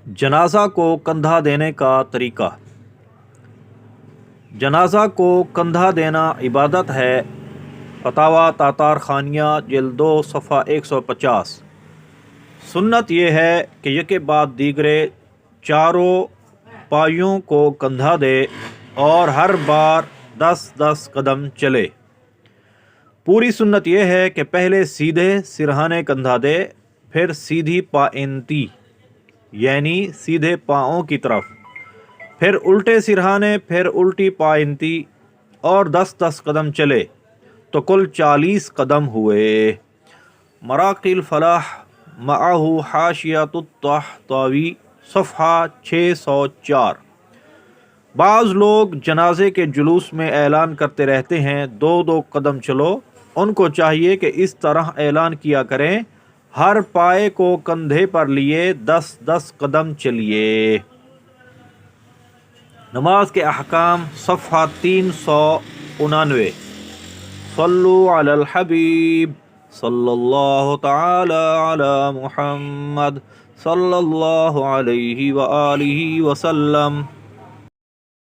جنازہ کو کندھا دینے کا طریقہ۔ جنازہ کو کندھا دینا عبادت ہے۔ فتاویٰ تاتار خانیہ جلد 2 صفحہ 150۔ سنت یہ ہے کہ یکے بعد دیگرے چاروں پایوں کو کندھا دے اور ہر بار 10 قدم چلے۔ پوری سنت یہ ہے کہ پہلے سیدھے سرہانے کندھا دے، پھر سیدھی پائنتی یعنی سیدھے پاؤں کی طرف، پھر الٹے سرہانے، پھر الٹی پائنتی اور 10 قدم چلے تو کل 40 قدم ہوئے۔ مراقی الفلاح معہ حاشیۃ الطحطاوی صفحہ 604۔ بعض لوگ جنازے کے جلوس میں اعلان کرتے رہتے ہیں 2 قدم چلو۔ ان کو چاہیے کہ اس طرح اعلان کیا کریں، ہر پائے کو کندھے پر لیے 10 قدم چلیے۔ نماز کے احکام صفحہ 389۔ صلو علی الحبیب صلی اللہ تعالی علی محمد صلی اللہ علیہ وآلہ وسلم۔